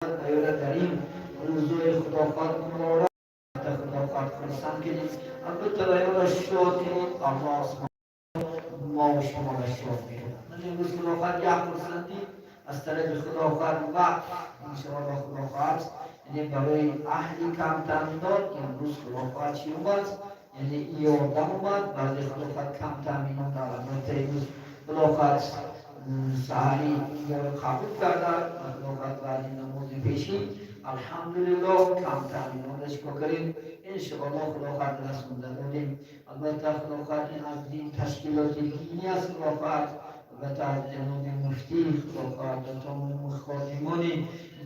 داریم روزوی خداوند مبارک خداوند خرسند کنیم البته باید شاد کنیم الله ما و شما را شاد کنیم من امروز خداوند یک فرصتی از طرف خداوند وقت انشاءالله خداوند یعنی برای اهلی کم داد امروز خداوند چی اومد یعنی یادم اومد بعضی خداوند کم تامینان دارد البته امروز خداوند سهری اینجا رو قبول کردن خداوند بعد نماز پیشی الحمدلله کم تامینانش بکنیم انشاءالله خداوند رسونده دادیم البته خداوند این از دین تشکیلات دینی است خداوند البته از جناب مفتی خداوند تمام خادمان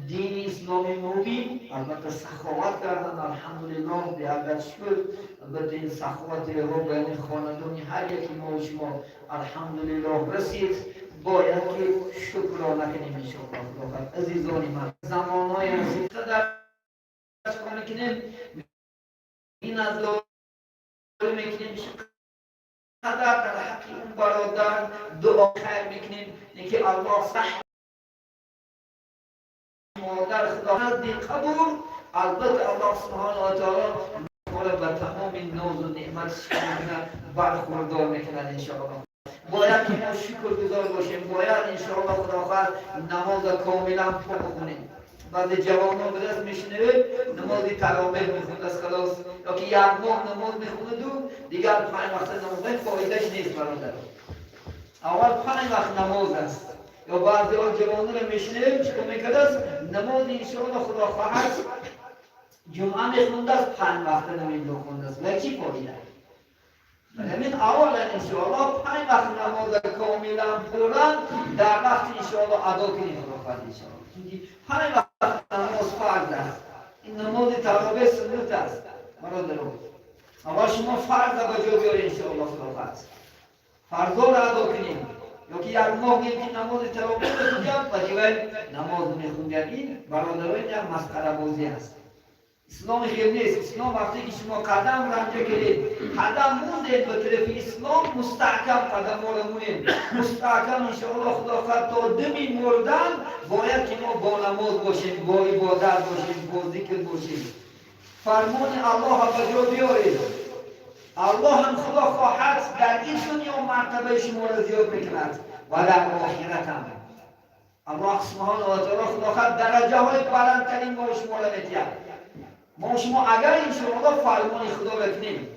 دین اسلام مبین البته سخاوت کردن الحمدلله به اگر شکر البته این سخاوت رو بین خاندان هر یکی ما و شما الحمدلله رسید باید که شکرانه کنیم انشاءالله خداوند عزیزان من زمانهای عزیز قدر کنیم این از داره میکنیم قدر در حق اون برادر دعا خیر میکنیم اینکه الله صح مادر خدا نزد قبول البته الله سبحانه و تعالی ما را به تمام ناز و نعمت شکر برخوردار میکند انشاءالله باید که ما شکر گزار باشیم باید انشاءالله خداوند نماز کاملا بخونیم بعضی جوانان به دست میشنوید نماز تراویح میخوند از خلاص یا که یک ماه نماز میخوند و دیگر 5 وقت نماز فایدهش نیست برادر اول 5 وقت نماز است یا بعضی جوانان رو میشنوید چیکار میکرده است نماز انشاءالله خدا خواهد جمعه میخونده است 5 وقت نمیخونده است و چی فایده همین اولا انشاءالله 5 وقت نماز کاملا پورا در وقت انشاءالله ادا کنیم خداوند انشاءالله 5 وقت نماز فرض است این نماز تراویح سنت است برادران اما شما فرض به جا بیارید انشاءالله خداوند فرضا را ادا کنیم یا که یک ماه که نماز تراویح بخونیم و دیگه نماز میخونیم این برادران یک مسخره بازی است اسلام خیر نیست اسلام وقتی که شما قدم رنجه کنید قدم موندید به طرف اسلام مستحکم قدم رو مونید مستحکم انشاءالله خداوند تا دمی مردن باید که ما با نماز باشیم با عبادت باشیم با ذکر باشیم فرمان الله به جا بیارید الله هم خدا خواهد در این دنیا مرتبه شما را زیاد میکند و در آخرت هم الله سبحانه و تعالی خداوند درجه های بلندترین ما شما را میدهد ما شما اگر انشاءالله فرمان خدا بکنیم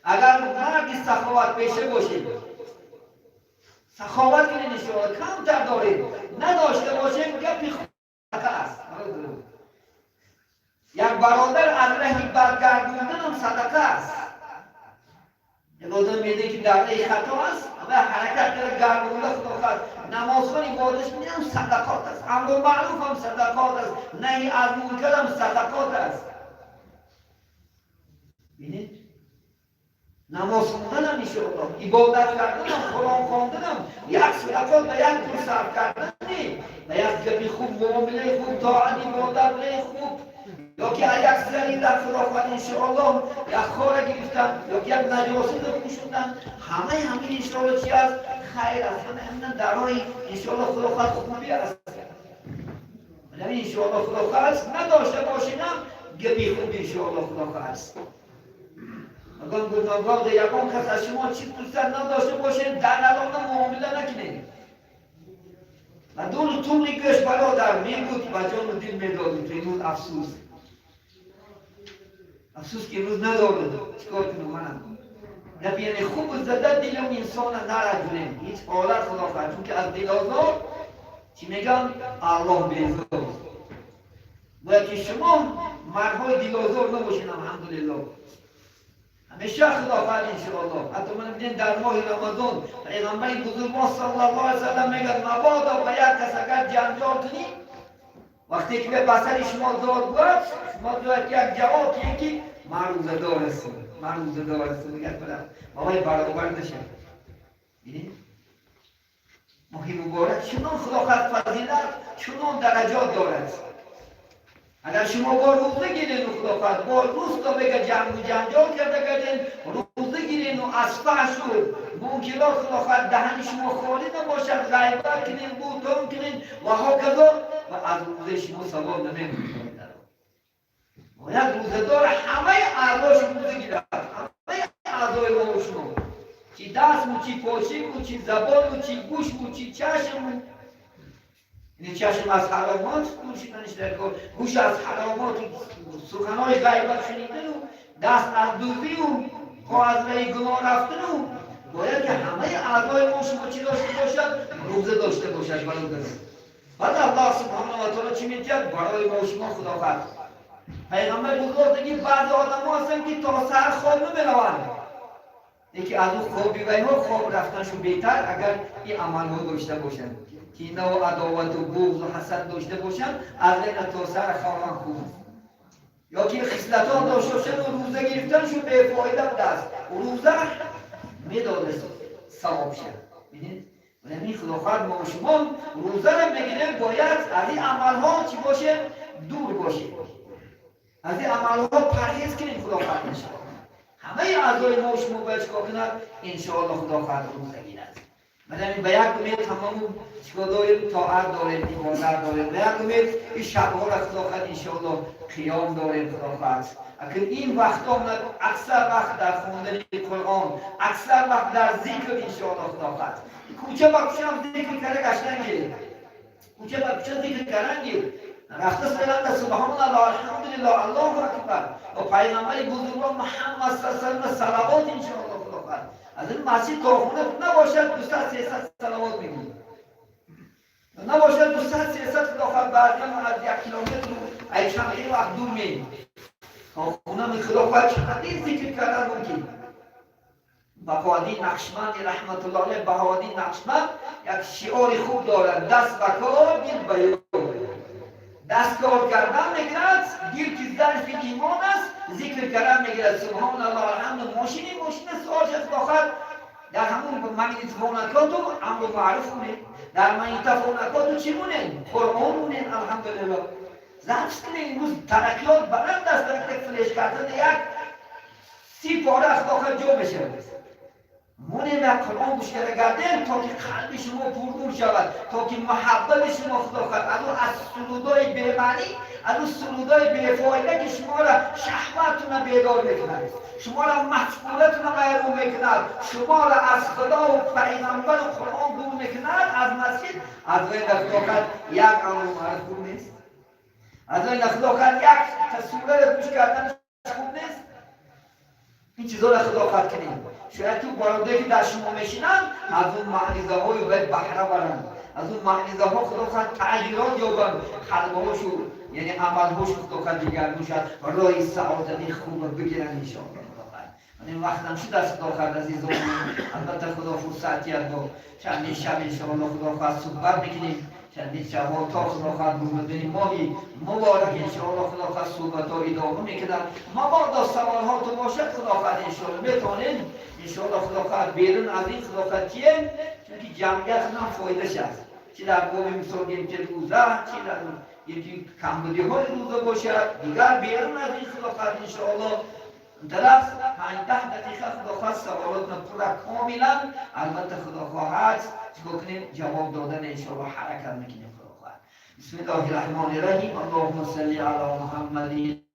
اگر مرد سخاوت پیشه باشیم سخاوت کنیم انشاءالله کمتر داریم نداشته باشیم گپی خدا است یک برادر از راه برگردوندن هم صدقه است یک آدم میده که در راه خطا است اما حرکت کرده گردونده خداوند نماز خوان عبادتش میده هم صدقات است امر معروف هم صدقات است نهی از منکر هم صدقات است بینید نماز خوندن هم انشاءالله عبادت کردن هم قرآن خواندن هم یک صدقات به یک پول صرف کردن نی به یک گپی خوب معامله خوب طاعت عبادت خوب یا که یک زری در خداوند انشاءالله یک خاره گرفتن یا که یک نجاست رو پوشوندن همین انشاءالله چی است خیر است همین درهای انشاءالله خداوند خوبی است همین انشاءالله خداوند نداشته باشیم گپی خوب انشاءالله خداوند است اگر گناهگار در یکان کس از شما چیز دوست نداشته باشید در الان معامله نکنید و دور طولی کش برادر میگود و جان و دل میدادید اینون افسوس که امروز ندارد چیکار کنم منم گپ یعنی خوب زده دل اون انسان نرنجونیم هیچ حالت خداوند چون که از دل آزار چی میگم الله بیزار باید که شما مردهای دل آزار نباشین الحمدلله همیشه خداوند انشاءالله حتی من میدین در ماه رمضان پیغمبر بزرگ ما صلی الله علیه و سلم میگه مبادا به یک کس اگر جنجال کنی وقتی که به بسر شما داد بود شما باید یک جواب یکی من روزدار هستم میگه برم بابای برابر نشه ببینید ماه مبارک چنان خداوند فضیلت چنان درجات دارد اگر شما با روزه گیرین و خداوند با روز تا بگه جنگ و جنجال کرده گردین روزه گیرین و از فحش و منکرات خداوند دهن شما خالی نباشد غیبت کنین بوتان کنین و هاکذا و از روزه شما ثواب نمی‌کنید. باید روزه‌دار همه اعضاش روزه گیرد، همه اعضای ما شما، چی دست بود، چی پاچه بود، چی زبان بود، چی گوش بود، چی چشم بود. این چشم از حرامات دور شدنش در کار، گوش از حرامات سخنهای غیبت شنیدن و دست از دزدی و پا از راه گناه رفتن و باید که همه اعضای ما شما چی داشته باشد؟ روزه داشته باشد برادران. بعد الله سبحانه و تعالی چی میگه؟ برای ما شما خداوند پیغمبر بزرگ میگه بعضی آدم‌ها هستن که تا سحر خواب نمی‌روند. یکی از اون خوابی و اینها خواب رفتنشون بهتر اگر این عمل‌ها داشته باشن که اینا و عداوت و بغض و حسد داشته باشن، از این تا سحر خوابن خوب است. یا که خصلت‌ها داشته باشن و روزه گرفتنشون به فایده است. روزه میداده ثواب شد. ببینید ولی خداوند ما شما روزه رو بگیریم باید از این عمل‌ها چی باشه؟ دور باشه. از این عمل‌ها پرهیز کنیم خداوند انشاءالله. همه اعضای ما شما باید چیکار کنند؟ انشاءالله خداوند روزه گیرد. مثلا به یک امید تمام چیکار داریم؟ طاعت داریم، عبادت داریم. به یک امید این شب‌ها را خداوند انشاءالله قیام داریم خداوند. اگر این وقتا اکثر وقت در خوندن قرآن، اکثر وقت در ذکر انشاءالله خداوند. کوچه با کوچه هم ذکر کرده قشنگه. کوچه با کوچه ذکر کردنگه. رفته سلام سبحان الله الحمدلله الله اکبر و پیغمبر بزرگوار محمد صلی الله علیه و صلوات انشاءالله خداوند. از این مسجد تا خونه نباشد 200-300 صلوات میگیم. نباشد 200-300 خداوند بعضی از 1 کیلومتر ای چند وقت دور میگیم. تا خونه می خداوند چقدر ذکر کردن ممکن. بهادی نقشبند رحمت الله علیه بهادی نقشبند یک شعار خوب دارد دست به کار دل به یاد. دست کار کردن میگیرد دل که ظرف ایمان است ذکر کردن میگیرد سبحان الله الحمد ماشین ساج است آخر در همون مگنیت فونکاتو امر معروف کنید در مگنیت فونکاتو چی مونین؟ قرآن مونین الحمدلله. ظرف کنید امروز ترقیات بلند است در فلش کردن یک 30 پاره از آخر جا بشه. مونیم و قرآن گوش کردن تا که قلب شما پرنور شود، تا که محبت شما خداوند از سرودای بی‌معنی، از سرودای بی‌فایده که شما را شهوتتون بیدار میکند، شما را مفعولتون محروم میکند، شما را از خدا و پیغمبر و قرآن دور میکند، از مسجد از وی خداوند یک امر معروف خوب نیست، از وی خداوند یک تصویر گوش کردن خوب نیست. این چیزا را خداوند کنیم. شاید تو بارونده که در شما میشینن از اون معنیزه های باید بهره برن، از اون معنیزه ها خداوند تغییرات یابن، قلبهاشو یعنی عملهاشو خداوند دیگرگون شد و راه سعادت خوب بگیرن انشاءالله خداوند. این وقت هم شد از خداوند عزیزان، البته خدا فرصتیت با چندین شب انشاءالله خداوند صحبت بکنیم. چندین شبها تا خداوند بودن ماهی مبارک انشاءالله خداوند صحبت ها ادامه میکنم. مبادا سوال ها تو باشد خداوند انشاءالله میتونیم انشاءالله خداوند بیرون از این خداوند چیه؟ چون جمعیت هم فایده شد. چی در قوم مثال گیم که روزه، چی در یکی کمبودی های روزه باشد، دیگر بیرون از این خداوند انشاءالله درست 5-10 دقیقه خداوند سوالات پورا کاملا البته خداوند چیکار کنیم جواب دادن انشاءالله حرکت میکنیم خداوند. بسم الله الرحمن الرحیم. اللهم صل علی محمد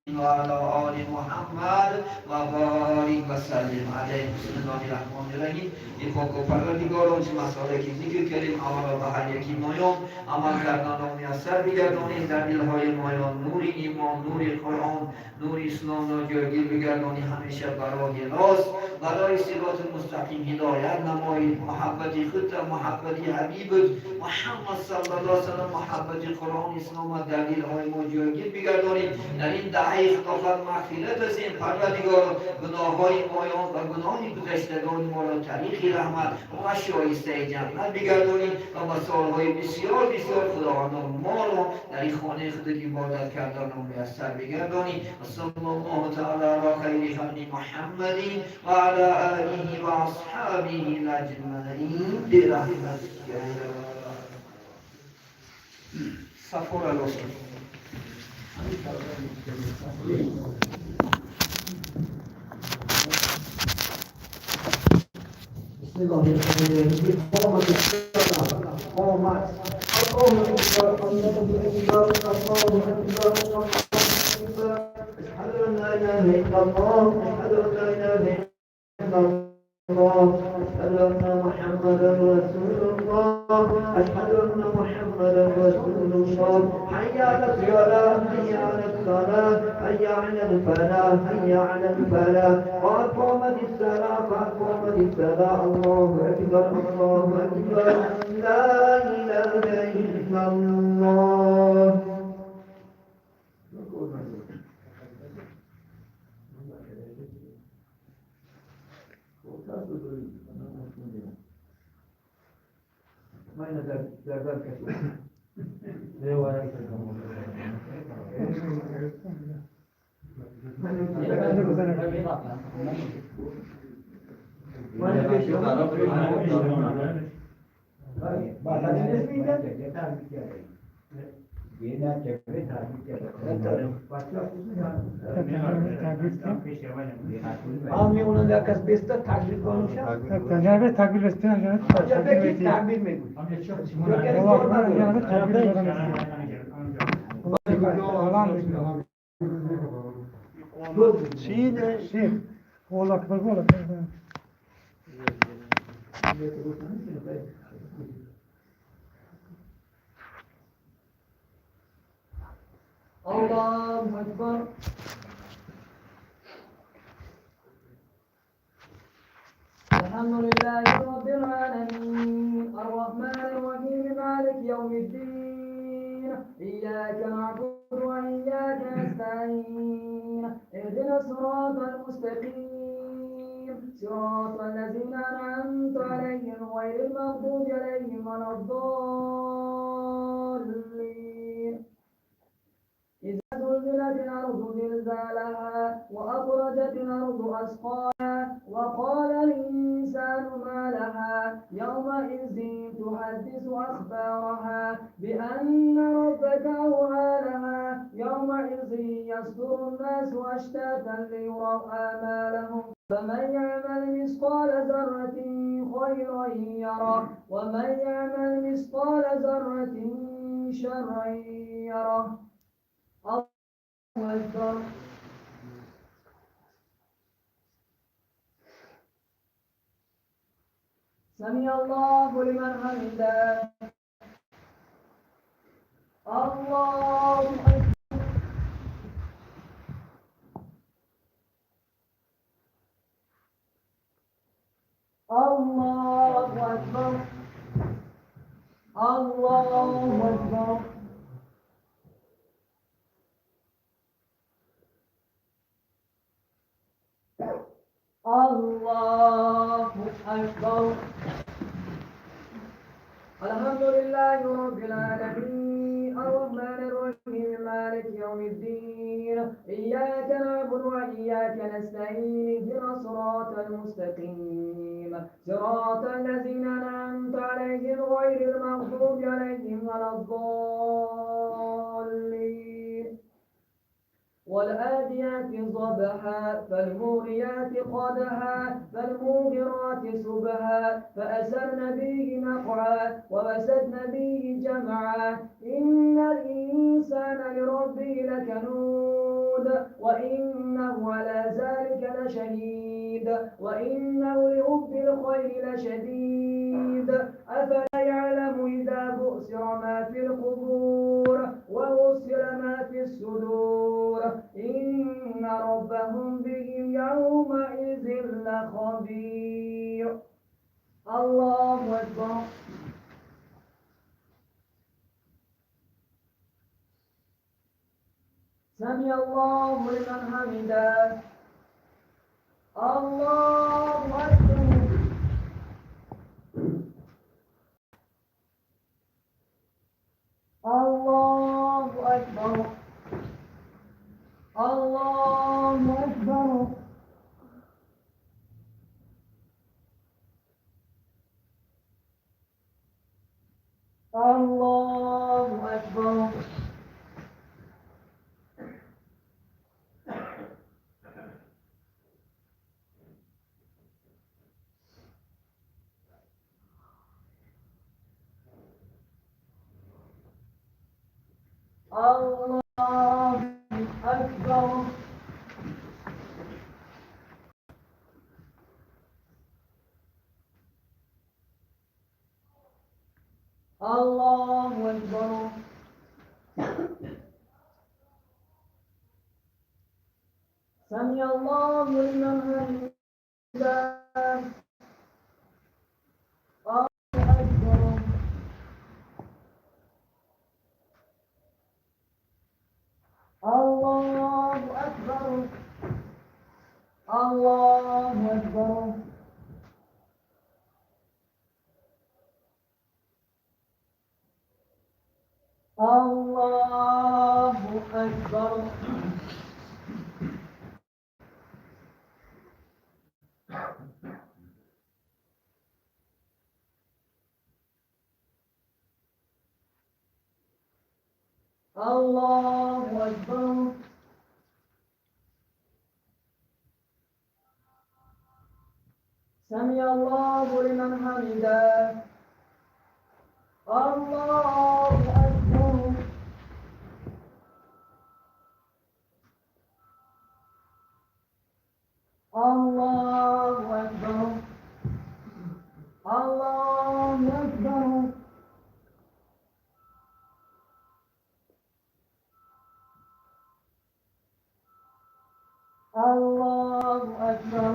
و علی آل محمد و بارک و سلم علیه. بسم الله الرحمن الرحیم. این خاک و پروردگاران چه مسائلی که ذکر کردیم آن را به هر یکی مایان عمل کردن را میسر بگردانید، در دلهای مایان نور ایمان، نور قرآن، نور اسلام را جایگیر بگردانید، همیشه برای راست برای صراط مستقیم هدایت نمایید. محبت خود را محبت حبیبت محمد صلی الله علیه و سلم، محبت قرآن اسلام را در دلهای ما جایگیر بگردانید. در این دهه خداوند مغفرت از این پروردگار گناههای مایان و گناهی گذشتگان ما را طریق رحمت و شایسته جنت بگردانید و مسائل‌های بسیار بسیار خداوند ما را در این خانه خودت عبادت کردن را میسر بگردانید. و صلی الله تعالی علی خیر خلق محمد و علی آله و اصحابه اجمعین برحمتک. صفور الوصول. بسم الله الرحمن الرحیم. قامت أن لا إله إلا الله، أشهد أن لا إله إلا الله، أشهد أن محمدا رسول الله، أشهد أن محمدا رسول الله. حي على الصلاة، حي على الصلاة، حي على الفلاح، حي على الفلاح. قد قامت الصلاة، قد قامت الصلاة. الله أكبر، الله أكبر، لا إله إلا الله. ما ينزل زرزال كثير. Almıyor onun da kas beste takdir konuşa. Tabii takdir isteyen Acaba ki takdir mi? Oğlak bak oğlak. Allahu Ekber. الحمد لله رب العالمين الرحمن الرحيم مالك يوم الدين إياك نعبد وإياك نستعين اهدنا الصراط المستقيم صراط الذين أنعمت عليهم غير المغضوب عليهم ولا الضالين. إذا زلزلت الأرض زلزالها وأخرجت الأرض أثقالها وقال الإنسان ما لها يومئذ تحدث أخبارها بأن ربك أوحى لها يومئذ يصدر الناس أشتاتا ليروا أعمالهم فمن يعمل مثقال ذرة خيرا يره ومن يعمل مثقال ذرة شرا يره. الله أكبر. سمع الله لمن حمده. الله أكبر. الله أكبر. الله أكبر. الله أكبر. الحمد لله رب العالمين الرحمن الرحيم مالك يوم الدين إياك نعبد وإياك نستعين اهدنا الصراط المستقيم صراط الذين أنعمت عليهم غير المغضوب عليهم ولا الضالين. والآديات ضبحا فالموريات قدحا فالموغرات سبحا فأسرن به نقعا ووسدن به جمعا إن الإنسان لربه لكنود وإنه على ذلك لشهيد وإنه لحب الخير لشديد أفلا يعلم إذا بؤسر ما في القبور وحصل ما في الصدور إن ربهم بهم يومئذ لخبير. الله أكبر. سمع الله لمن حمده. الله أكبر. الله أكبر. الله أكبر. الله أكبر. الله أكبر. الله أكبر. سمع الله لمن حمده. الله أكبر. الله أكبر. الله أكبر. الله أكبر. الله أكبر. سمع الله لمن حمده. الله أكبر. الله أكبر. الله أكبر. الله أكبر.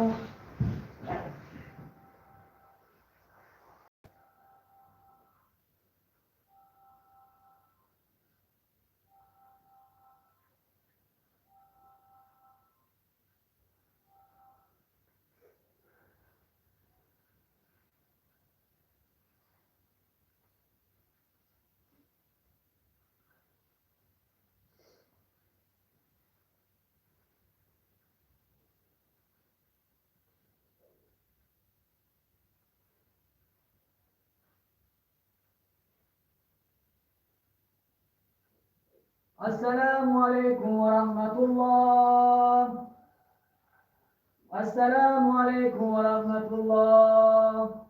السلام عليكم ورحمة الله. السلام عليكم ورحمة الله.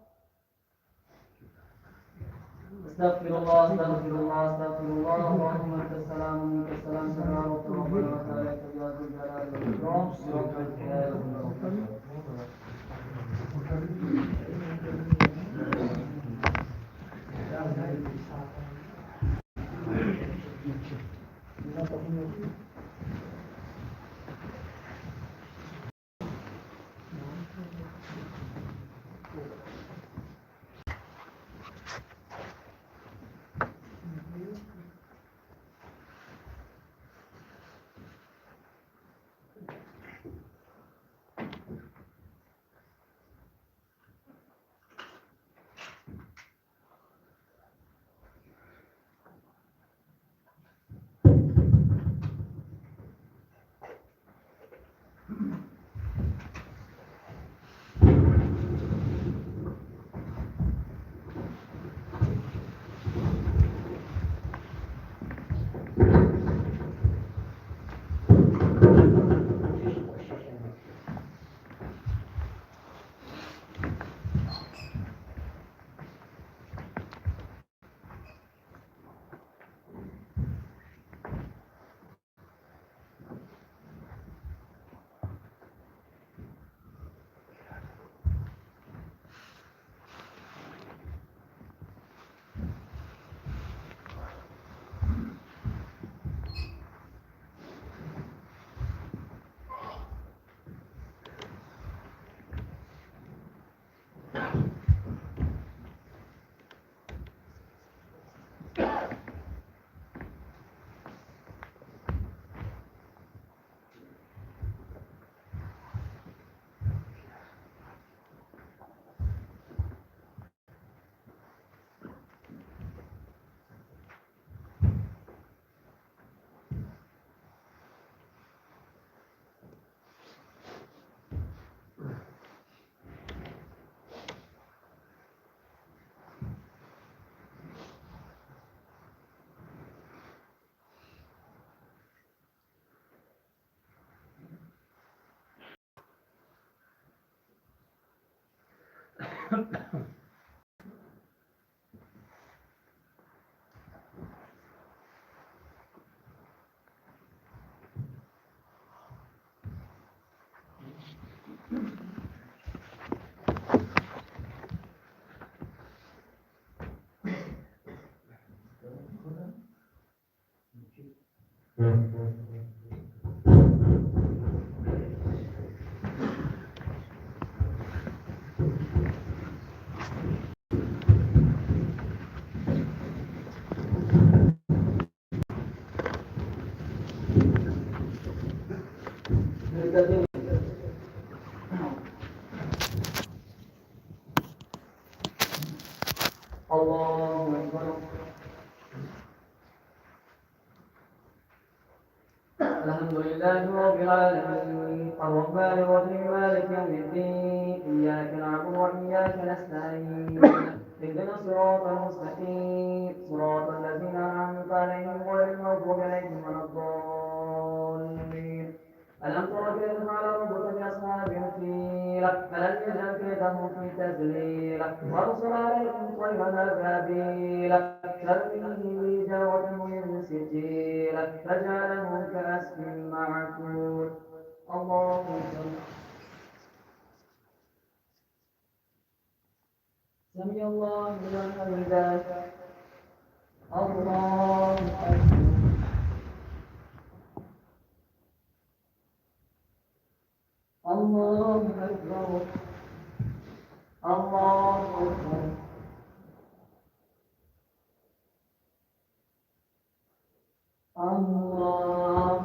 استغفر الله استغفر الله استغفر الله. اللهم انت السلام ومنك السلام تبارك ربنا وتعالى يا ذو الجلال والاكرام. برحمتك يا ارحم الراحمين. الله أكبر. الحمد لله رب العالمين الرحمن الرحيم مالك يوم الدين إياك نعبد وإياك نستعين اهدنا الصراط المستقيم صراط الذين أنعمت عليهم غير المغضوب عليهم ولا الضالين. ألم تر كيف فعل ربك بأصحاب الفيل ألم يجعل كيدهم في تذليل وأرسل عليهم طيرا أبابيل ترميهم بحجارة من سجيل فجعلهم كعصف معقول. الله أكبر. سمع الله لمن حمده. الله أكبر. الله أكبر. الله أكبر. الله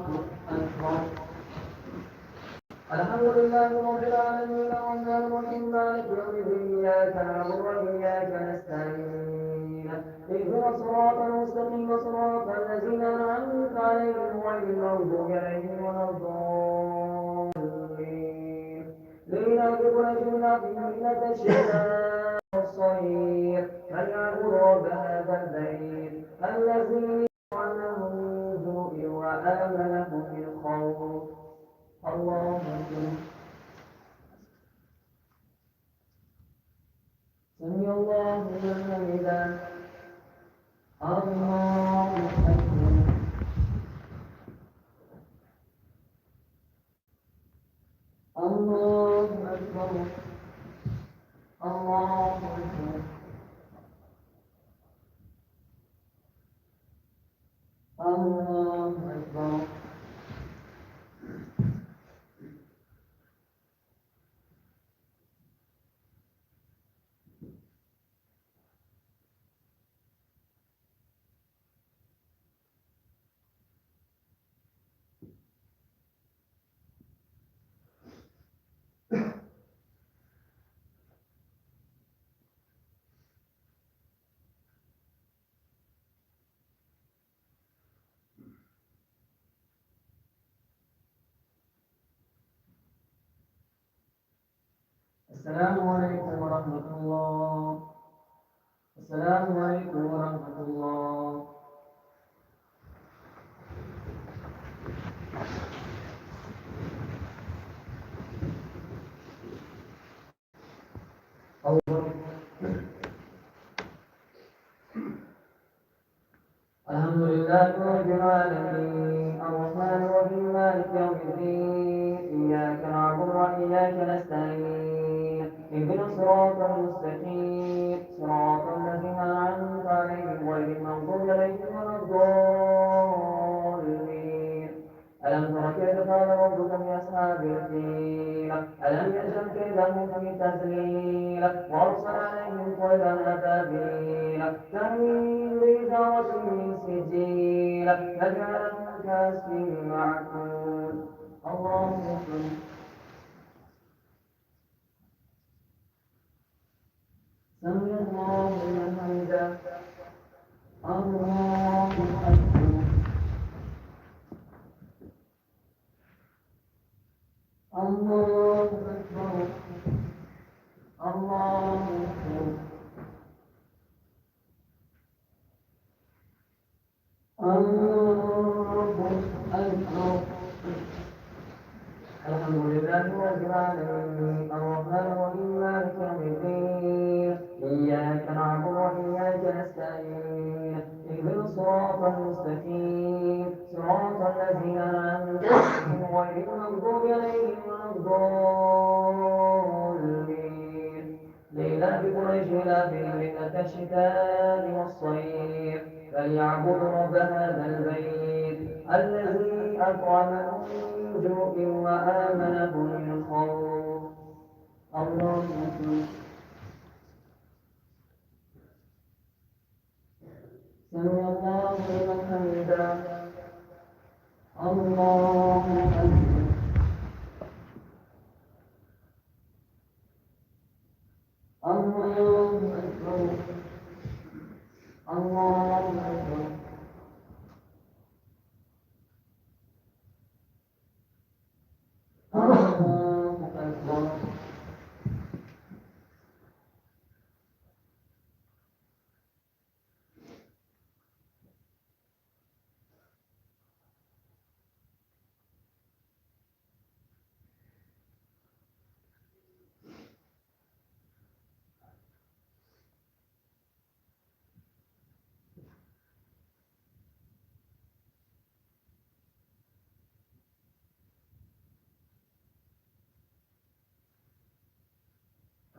أكبر. الحمد لله رب العالمين الرحمن الرحيم مالك يوم الدين إياك نعبد وإياك نستعين اهدنا الصراط المستقيم صراط الذين أنعمت عليهم غير المغضوب عليهم ولا الضالين. لإله قريش عظيمة الشتاء والصيف فليعبدوا رب هذا البيت الذي أطعمهم من جوع وآمنهم من خوف. الله أكبر. سمع الله لمن حمده. الله أكبر. الله أكبر. الله أكبر. الله أكبر. السلام عليكم ورحمة الله. السلام عليكم ورحمة الله. الحمد لله رب العالمين الرحمن الرحيم مالك يوم الدين إياك نعبد وإياك نستعين اهدنا الصراط المستقيم صراط الذين أنعمت عليهم غير المغضوب عليهم ولا الضالين. ألم تر كيف فعل ربك بأصحاب الفيل ألم يجعل كيدهم في تذليل وأرسل عليهم طيرا أبابيل ترميهم بحجارة من سجيل فجعلهم كعصف معقول. الله أكبر. سمع الله لمن حمده. الله أكبر. الله أكبر. الله أكبر. الله أكبر. الحمد لله رب العالمين الرحمن الرحيم مالك يوم الدين إياك نعبد وإياك نستعين اهدنا الصراط المستقيم صراط الذين أنعمت عليهم غير المغضوب عليهم ولا الضالين. لإله قريش إلافهم رحلة الشتاء والصيف فليعبدوا رب هذا البيت الذي أطعمهم من جوع وآمنهم من خوف. الله أكبر. سمع الله لمن حمده. الله أكبر. الله أكبر. الله أكبر. الله أكبر.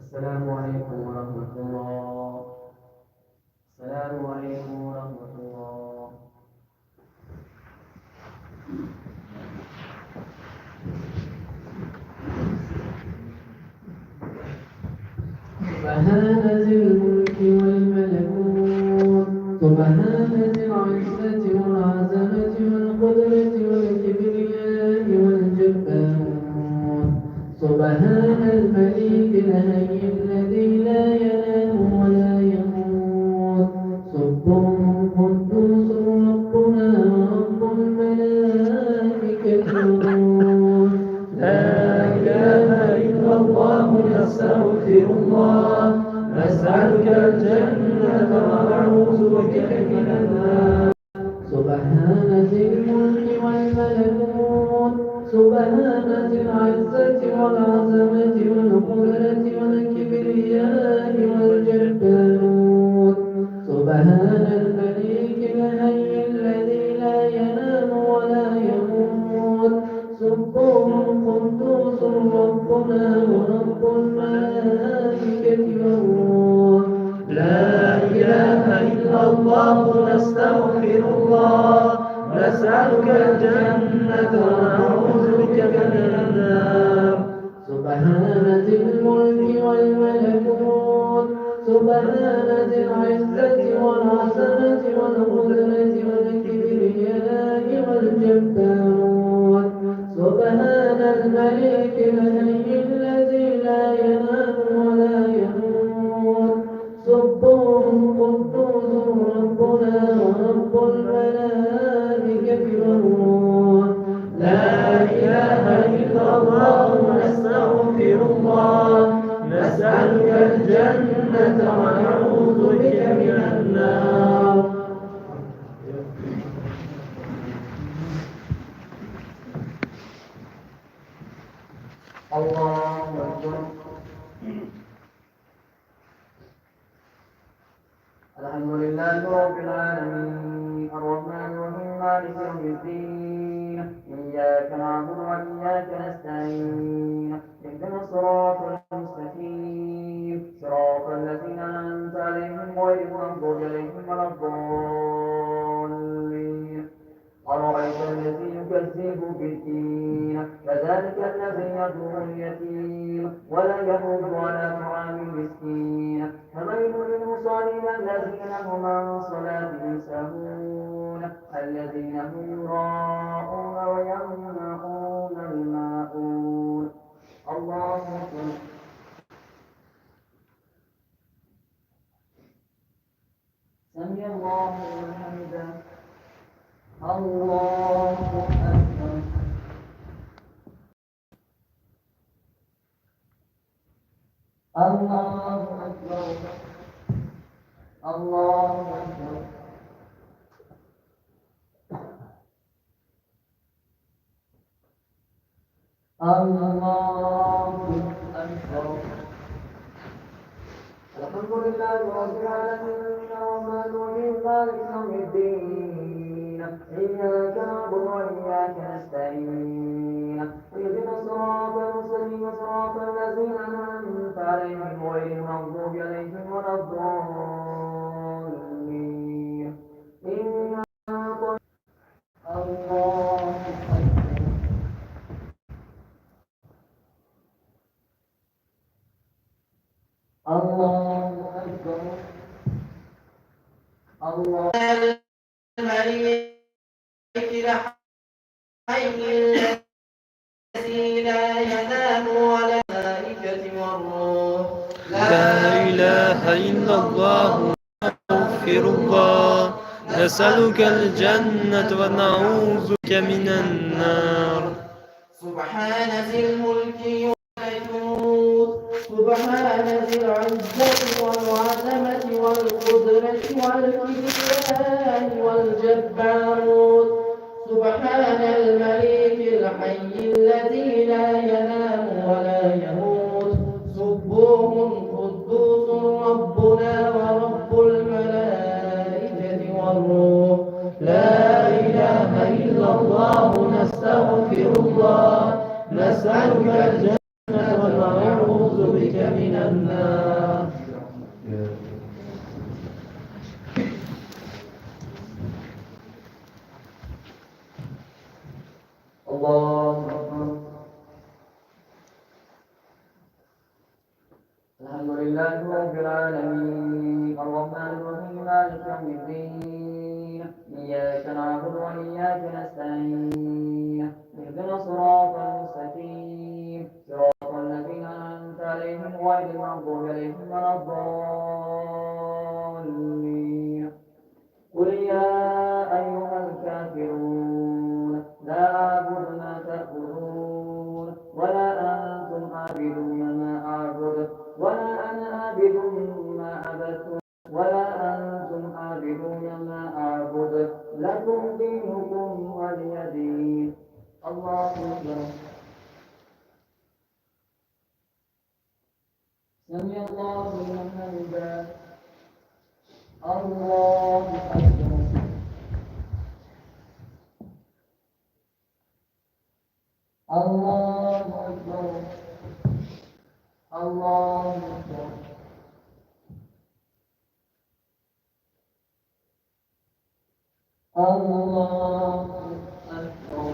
السلام عليكم ورحمة الله. السلام عليكم ورحمة الله. سبحان ذي الملك والملكوت، سبحان ذي العزة والعظمة والقدرة والكبرياء والجبروت، سبحان الملك الحي الذي لا ينام ولا يموت، سبح قدوس ربنا ورب الملائكة والروح. لا إله إلا الله نستغفر الله، نسألك الجنة ونعوذ بك من النار. سبحان ذي الملك والملكوت، سبحان ذي العزة والعظمة والقدرة والكبرياء والجبروت، سبحان الملك الحي الذي لا ينام ولا يموت، سبح قدوس ربنا ورب الملائكة والروح. لا إله إلا الله نستغفر الله، نسألك الجنة ونعوذ بك من النار. سبحان ذي الملك والملكوت، سبحان ذي العزة والعظمة والقدرة والكبرياء والجبروت، سبحان الملك الحي الذي لا ينام ولا يموت، سبح قدوس ربنا ورب الملائكة والروح. لا إله إلا الله نستغفر الله، نسألك الجنة ونعوذ بك من النار. الله أكبر. الحمد لله رب العالمين، الرحمن الرحيم، مالك يوم الدين، إياك نعبد وإياك نستعين، اهدنا الصراط المستقيم، صراط الذين أنعمت عليهم غير المغضوب عليهم ولا الضالين. أرأيت الذي يكذب بالدين، فذلك الذي يدعو اليتيم ولا يحض على طعام المسكين. فويل للمصلين الذين هم عن صلاتهم ساهون، الذين هم يراءون ويمنعون الماعون. الله أكبر. سمع الله لمن حمده. الله أكبر. الله أكبر. الله أكبر. الله أكبر. الحمد لله رب العالمين، الرحمن الرحيم، مالك يوم الدين، إياك نعبد وإياك نستعين، اهدنا الصراط المستقيم، صراط الذين أنعمت عليهم غير المغضوب عليهم ولا الضالين. الله الحي الذي لا ينام ولا الملائكة والروح لا إله إلا الله نستغفر الله نسألك الجنة ونعوذ بك من النار. سبحان ذي الملك والملكوت سبحان ذي العزة والعظمة والقدرة والكبرياء والجبروت سبحان الملك الحي الذي لا ينام ولا يموت سبوح قدوس ربنا ورب الملائكة والروح لا إله إلا الله نستغفر الله نسألك الجنة ونعوذ بك من النار. الله أكبر. الحمد لله رب العالمين الرحمن الرحيم مالك يوم الدين إياك نعبد وإياك نستعين اهدنا الصراط المستقيم صراط الذين أنعمت عليهم غير المغضوب عليهم ولا الضالين. قل يا أيها الكافرون لا أعبد ما تعبدون ولا أنتم عابدون ما أعبد ولا أنا عابد ما عبدتم ولا أنتم عابدون ما أعبد لكم دينكم ولي دين. الله أكبر. سمع الله لمن حمده. الله أكبر. الله أكبر. الله أكبر. الله أكبر.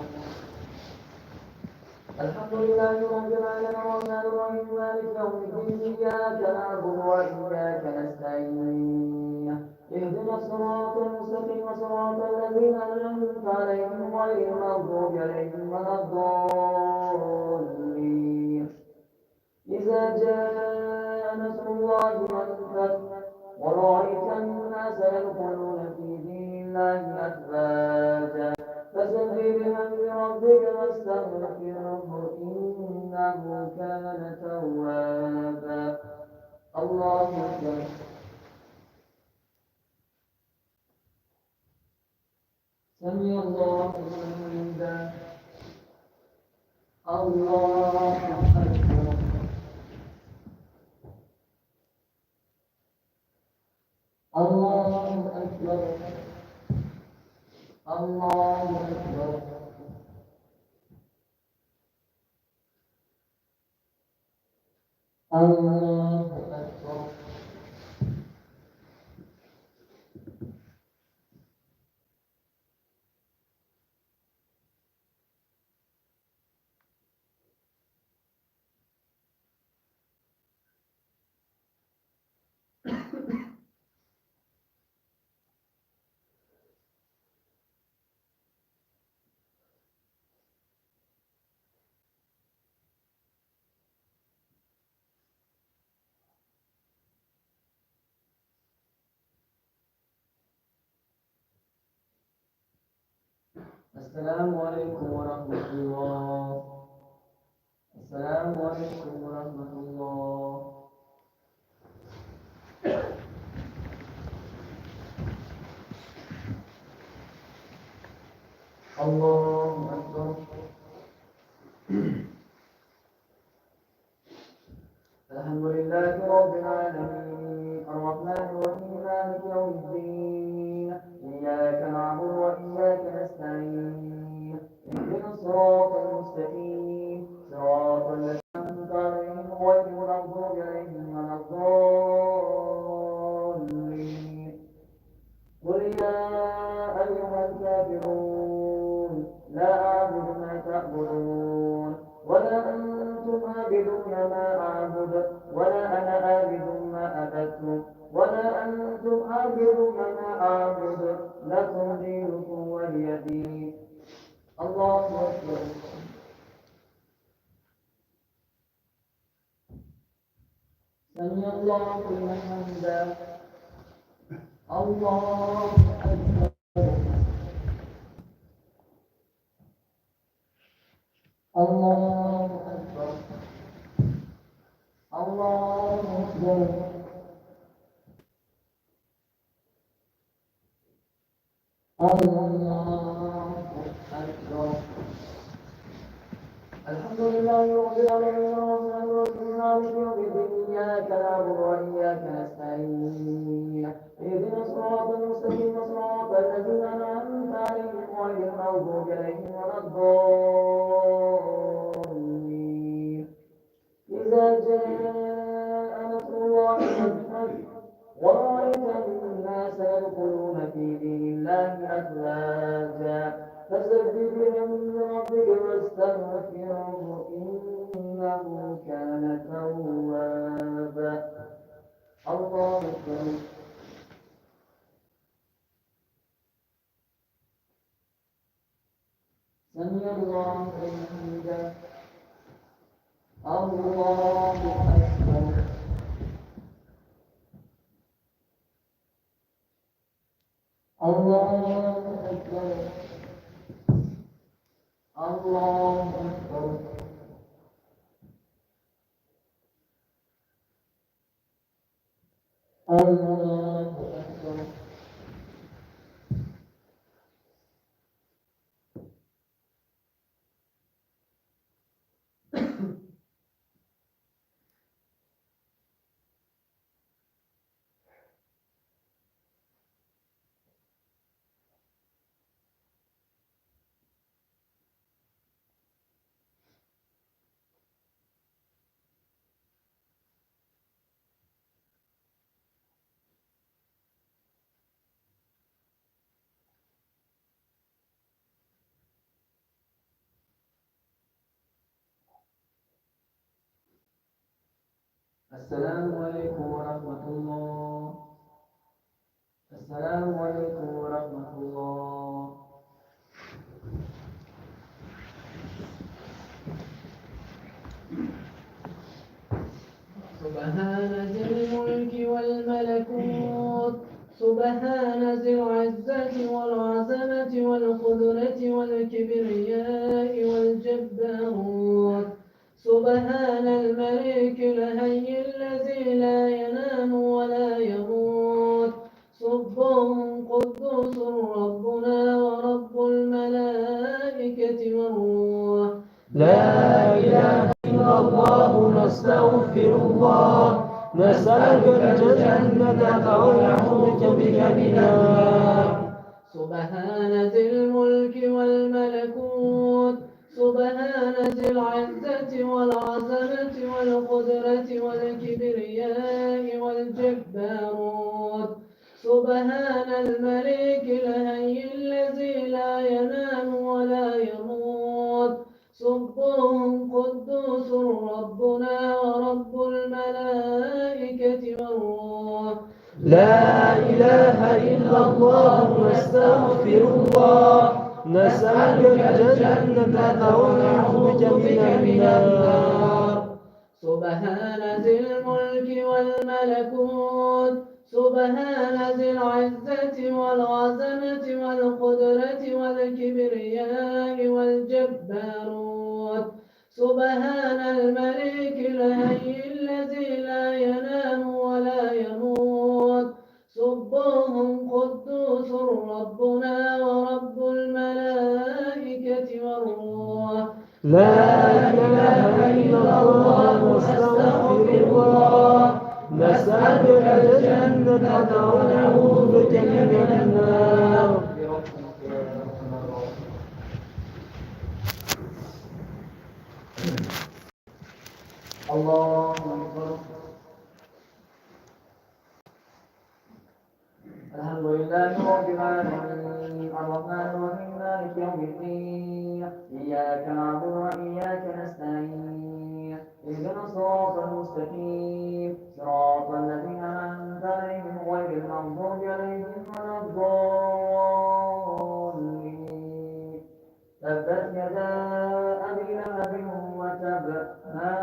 الحمد لله رب العالمين الرحمن الرحيم مالك يوم الدين إياك نعبد وإياك نستعين اهدنا الصراط المستقيم صراط الذين أنعمت عليهم غير المغضوب عليهم ولا الضالين. إذا جاء نصر الله والفتح ورأيت الناس يدخلون في دين الله أفواجا فسبح بحمد ربك واستغفره إنه كان توابا. الله أكبر. سمع الله لمن حمده. الله أكبر. الله أكبر. الله أكبر. الله أكبر. السلام عليكم ورحمة الله. السلام عليكم ورحمة الله. الله أكبر. الحمد لله رب العالمين الرحمن الرحيم مالك يوم الدين إياك نعبد وإياك نستعين اهدنا الصراط المستقيم صراط الذين أنعمت عليهم غير المغضوب عليهم ولا الضالين. قل يا أيها الكافرون لا أعبد ما تعبدون ولا أنتم عابدون ما أعبد ولا أنا عابد ما عبدتم ولا أنتم عابدون ما أعبد لكم دينكم ولي دين. الله أكبر. سمع الله لمن حمده. الله أكبر. الله أكبر. الله أكبر. الله أكبر. الحمد لله رب العالمين والصلاة والسلام على يوم الدين. إياك نعبد وإياك نستعين. اهدنا الصراط المستقيم صراط الذين أنعمت عليهم غير المغضوب عليهم ولا الضالين. إذا جاء نصر الله والفتح ورأيت الناس يدخلون في دين الله أفواجا فسبح بحمد ربك واستغفره إنه كان توابا. الله أكبر. سمع الله لمن حمده. الله أكبر. الله أكبر. الله أكبر. الله أكبر. السلام عليكم ورحمة الله. السلام عليكم ورحمة الله. سبحان ذي الملك والملكوت. سبحان ذي العزة والعظمة والقدرة والكبرياء والجبروت. سبحان الملك الحي الذي لا ينام ولا يموت. سبح قدوس ربنا ورب الملائكة والروح. لا إله إلا الله نستغفر الله. نسألك الجنة ونعوذ بك من النار. سبحان ذي الملك والملكوت. سبحان ذي العزة والعظمة والقدرة والكبرياء والجبروت. سبحان الملك الحي الذي لا ينام ولا يموت. سبح قدوس ربنا ورب الملائكة والروح. لا إله إلا الله نستغفر الله. نسألك الجنة ونعوذ بك من النار. سبحان ذي الملك والملكوت. سبحان ذي العزة والعظمة والقدرة والكبرياء والجبروت. سبحان الملك الحي الذي لا ينام ولا يموت. سبح قدوس ربنا ورب الملائكة والروح. لا إله إلا الله نستغفر الله. نسألك الجنة ونعوذ بك من النار. الله أكبر. الحمد لله رب العالمين الرحمن الرحيم مالك يوم الدين. إياك نعبد وإياك نستعين. اهدنا الصراط المستقيم صراط الذين أنعمت عليهم غير المغضوب عليهم ولا الضالين. لهب وتب ما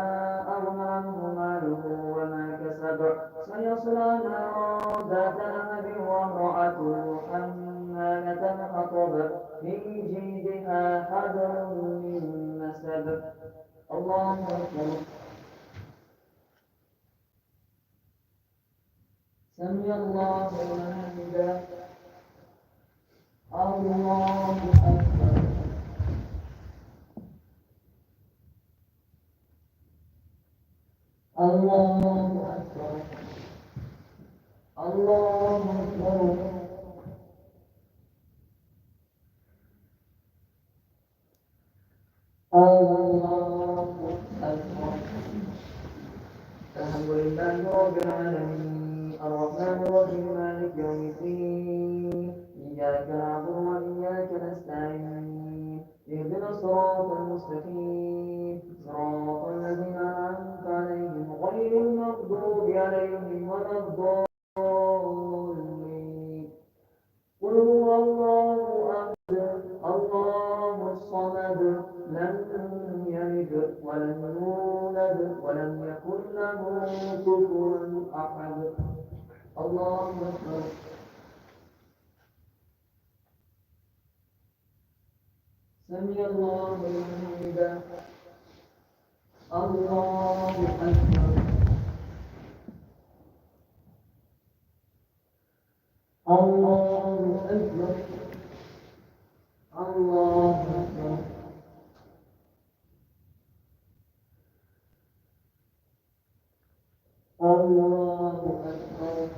أغنى عنه ماله وما كسب سيصلى نارا ذات لهب وامرأته حمالة الحطب في جيدها حبل من مسد الله أكبر سمع الله لمن حمده الله أكبر الله أكبر الله أكبر الله أكبر الحمد لله رب العالمين الرحمن الرحيم مالك يوم الدين إياك نعبد وإياك نستعين اهدنا الصراط المستقيم صراط الذين أنعمت عليهم غير المغضوب عليهم ولا الضالين قل هو الله أحد الله الصمد لم يلد ولم يولد ولم يكن له كفوا أحد الله أكبر سمع الله لمن حمده الله أكبر الله أكبر الله أكبر الله أكبر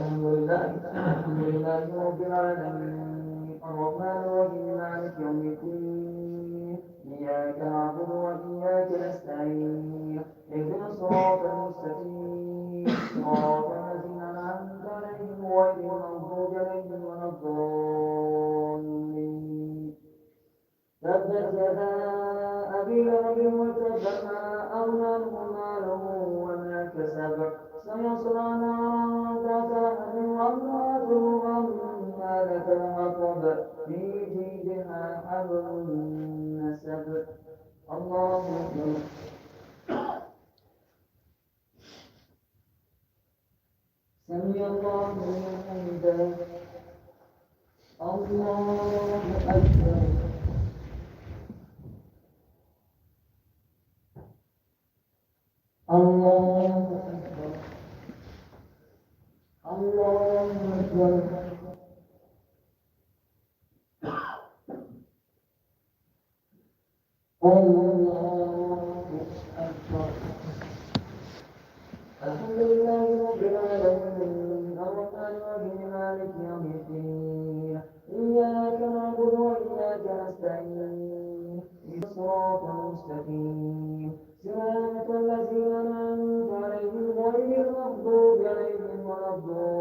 الحمد لله رب العالمين الرحمن الرحيم مالك يوم الدين إياك نعبد وإياك نستعين اهدنا الصراط المستقيم صراط الذين أنعمت عليهم غير المغضوب عليهم ولا الضالين تبت يدا أبي لهب وتب ما أغنى عنه ماله وما كسب سيصلى نارا ذات لهب وامرأته حمالة الحطب في جيدها حبل من مسد الله أكبر سمع الله لمن حمده الله أكبر الله أكبر الله أكبر الله أكبر الحمد لله رب العالمين الرحمن الرحيم مالك يوم الدين إياك نعبد وإياك نستعين اهدنا الصراط المستقيم صراط الذين أنعمت عليهم غير المغضوب عليهم ولا الضالين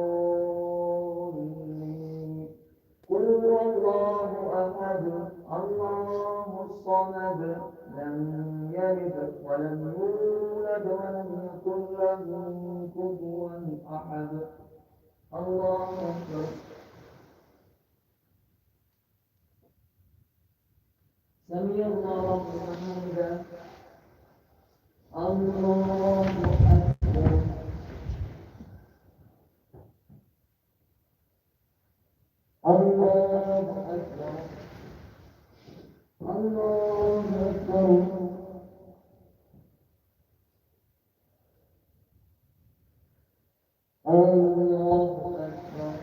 قل هو الله أحد الله الصمد لم يلد ولم يولد ولم يكن له كفوا أحد الله أكبر سمع الله لمن حمده الله أكبر الله أكبر الله أكبر الله أكبر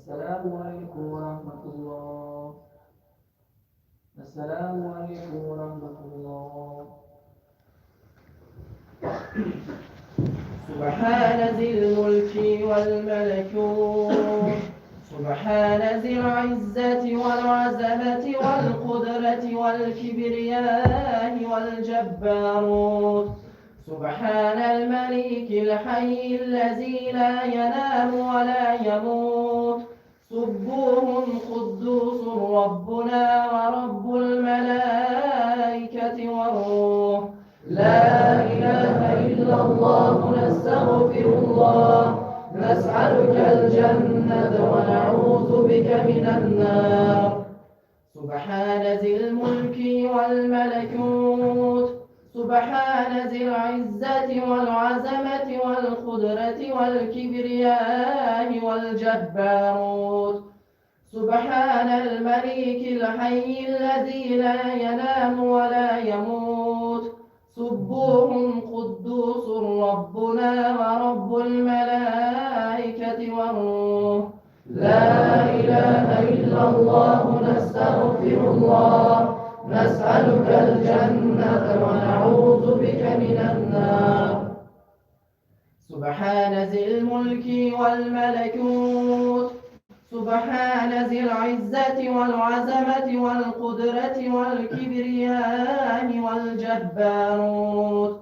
السلام عليكم ورحمة الله. السلام عليكم ورحمة الله. سبحان ذي الملك والملكوت، سبحان ذي العزة والعزمة والقدرة والكبرياء والجبروت، سبحان الملك الحي الذي لا ينام ولا يموت، سبوح قدوس ربنا ورب الملائكة والروح. لا إله إلا الله، نستغفر الله، نسألك الجنة ونعوذ بك من النار. سبحان ذي الملك والملكوت، سبحان ذي العزة والعزمة والقدرة والكبرياء والجبروت، سبحان الملك الحي الذي لا ينام ولا يموت، سبوح قدوس ربنا ورب الملائكة والروح. لا إله إلا الله، نستغفر الله، نسألك الجنة ونعوذ بك من النار. سبحان ذي الملك والملكوت، سبحان ذي العزة والعزمة والقدرة والكبرياء والجبروت،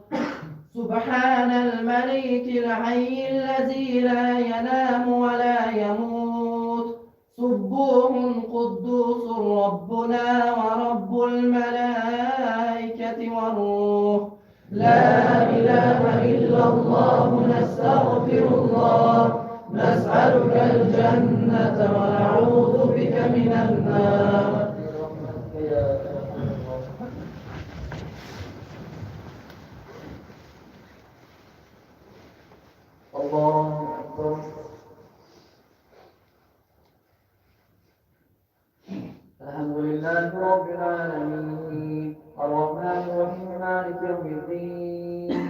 سبحان الملك الحي الذي لا ينام ولا يموت، سبوح قدوس ربنا ورب الملائكة والروح. لا إله إلا الله، نستغفر الله، نسألك الجنة ونعوذ بك من النار. الله أكبر. الحمد لله رب العالمين، الرحمن الرحيم، مالك يوم الدين،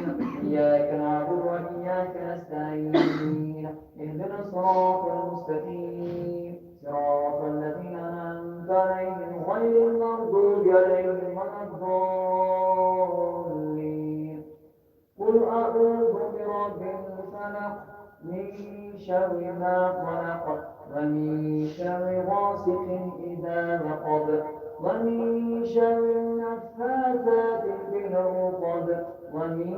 إياك نعبد وإياك نستعين، اهدنا الصراط المستقيم، صراط الذين أنعمت عليهم غير المغضوب عليهم ولا الضالين. قل أعوذ برب الفلق، من شر ما خلق، ومن شر غاسق إذا وقب، ومن شر النفاثات في العقد، ومن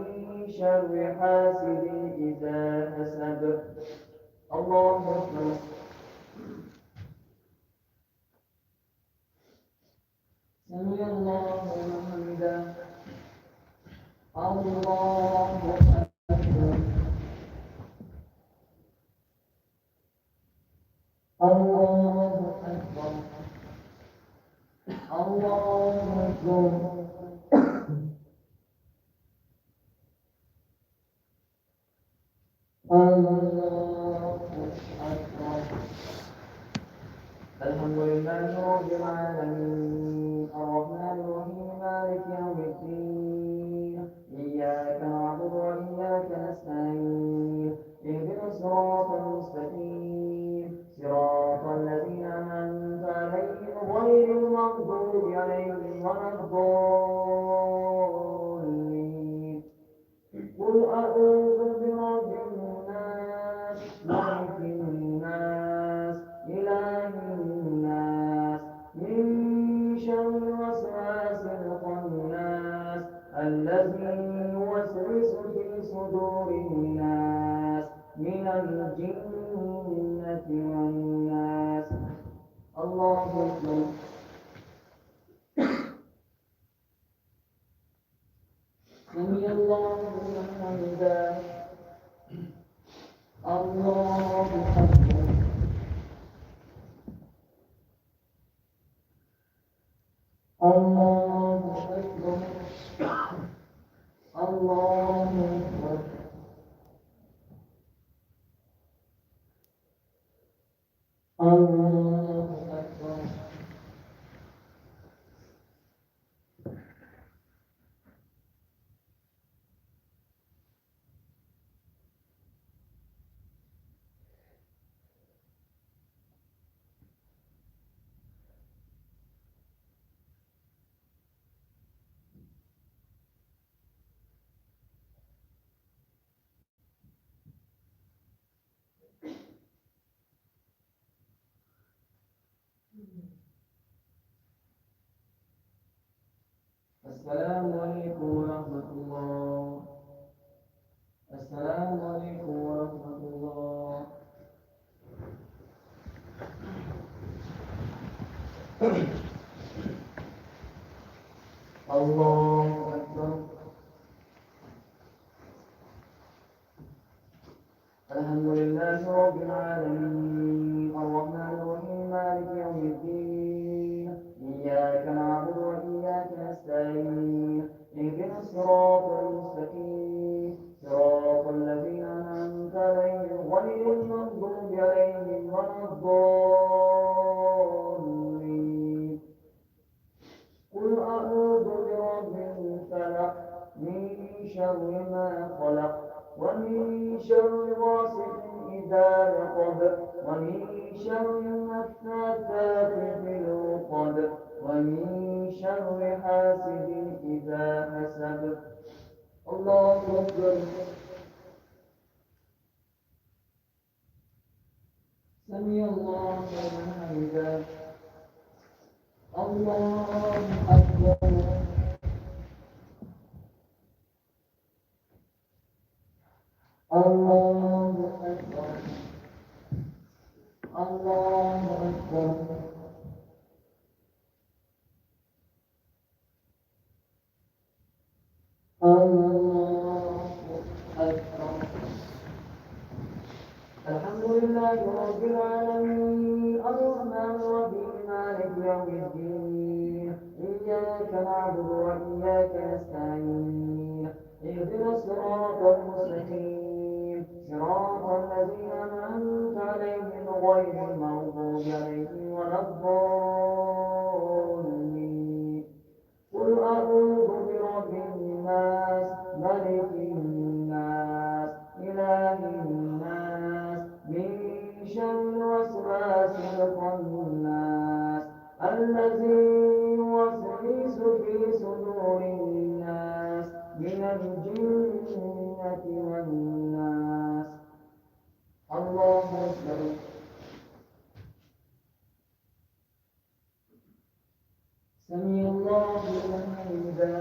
شر حاسد إذا حسد. الله أكبر. سمع الله لمن حمده. الله أكبر. الله أكبر. الله أكبر. الله أكبر. الحمد لله رب العالمين، الرحمن الرحيم، مالك يوم الدين، إياك نعبد وإياك نستعين، اهدنا الصراط المستقيم، صراط الذين أنعمت عليهم غير المغضوب عليهم ولا الضالين. قل أعوذ برب الناس، ملك الناس، إله الناس، من شر الوسواس الخناس، الذي يوسوس في صدور الناس من الجنة والناس. الله أكبر. سمع الله لمن حمده. الله أكبر. الله أكبر. الله أكبر. الله أكبر. السلام عليكم ورحمة الله. السلام عليكم ورحمة الله. الله أكبر. الحمد لله رب العالمين الرحمن الرحيم مالك يوم الدين إياك نعبد وإياك نستعين اهدنا الصراط المستقيم صراط الذين أنعمت عليهم غير المغضوب عليهم ولا الضالين. قل أعوذ برب الفلق من شر ما خلق ومن شر غاسق إذا وقب ومن شر النفاثات في العقد ومن شر حاسد إذا حسد. الله أكبر. سمع الله لمن حمده. الله أكبر. الله أكبر. الله أكبر. الله أكبر. الحمد لله رب العالمين الرحمن الرحيم مالك يوم الدين إياك نعبد وإياك نستعين اهدنا الصراط المستقيم صراط الذين أنعمت عليهم غير المغضوب عليهم ولا الضالين. قل أعوذ برب الناس ملك الناس إله الناس من شر الوسواس الخناس الذي يوسوس في صدور الناس من الجنة والناس. الله أكبر. سمع الله لمن حمده.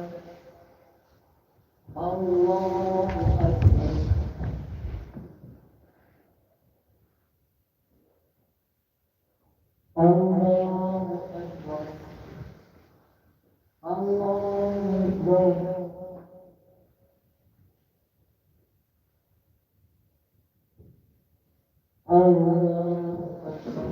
الله أكبر. الله أكبر. الله أكبر. الله أكبر.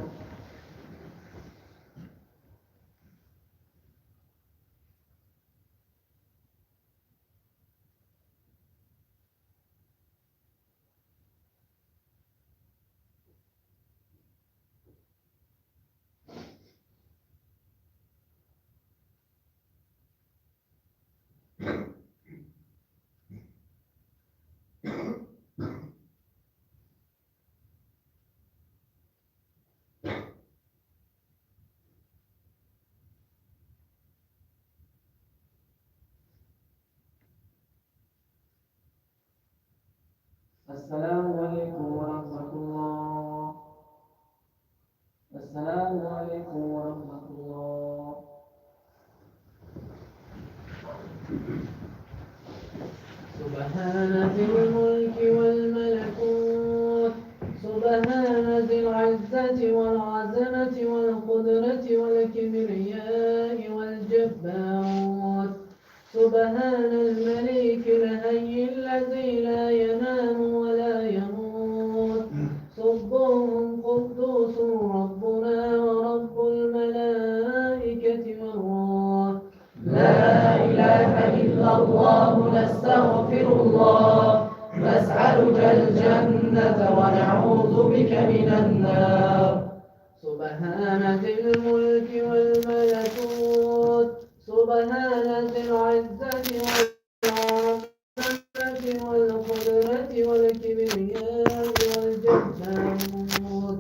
السلام عليكم ورحمة الله. السلام عليكم ورحمة الله. سبحان ذي الملك والملكوت سبحان ذي العزة والعظمة والقدرة والكبرياء والجبروت سبحان الملك الحي الذي لا ينام ولا يموت سبح قدوس ربنا ورب الملائكة والروح. لا إله إلا الله نستغفر الله نسألك الجنة ونعوذ بك من النار. سبحان ذي الملك والملكوت سبحان ذي العزة والعظمة والقدرة والكبرياء والجبروت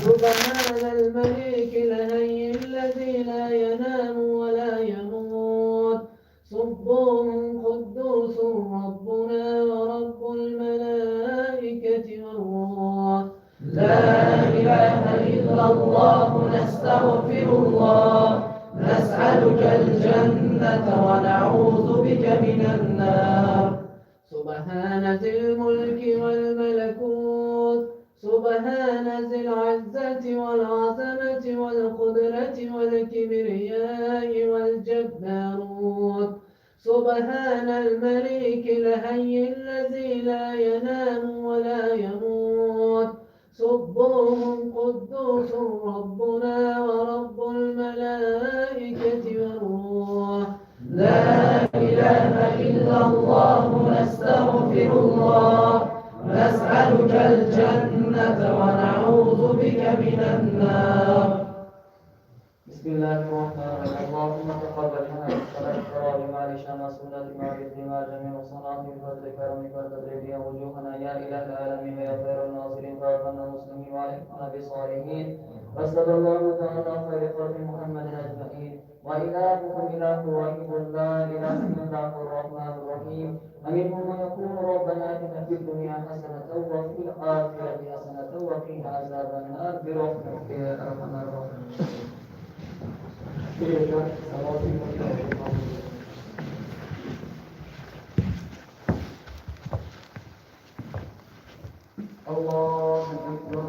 سبحان الملك الحي الذي لا ينام ولا يموت سبح قدوس ربنا ورب الملائكة والروح. نستغفر الله نسألك الجنة ونعوذ بك من النار سبحان ذي الملك والملكوت سبحان ذي العزة والعظمة والقدرة والكبرياء والجبروت سبحان الملك الحي الذي لا ينام ولا يموت سبوح قدوس ربنا ورب الملائكة والروح لا إله إلا الله نستغفر الله نسألك الجنة ونعوذ بك من النار بسم الله الرحمن الرحيم اللهم تقبل منا الصلاة الكرام لما سنة ما بما جميع صلاة بفضل كرمك وتدري وجوهنا يا إله العالمين يا خير الناصرين توفنا مسلمين وعليكنا بالصالحين وصلى الله تعالى خير خلق محمد أجمعين وإلهكم إله واحد لا إله إلا الله الرحمن الرحيم ومنهم من يقول ربنا آتنا في الدنيا حسنة وفي الآخرة حسنة وقنا عذاب النار برحمتك يا أرحم الراحمين. الله أكبر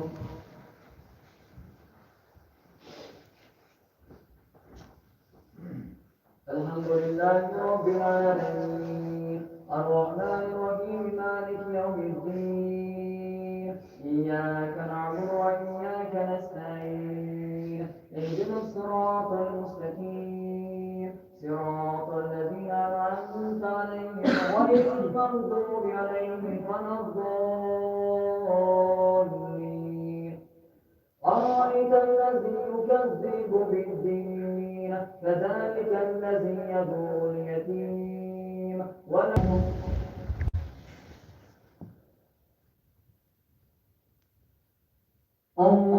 الحمد لله رب العالمين الرحمن الرحيم مالك يوم الدين إياك نعبد وإياك نستعين اهدنا الصراط المستقيم صراط الذين أنعمت عليهم غير المغضوب عليهم ولا الضالين أرأيت الذي يكذب بالدين فذلك الذي يدعو اليتيم وله الله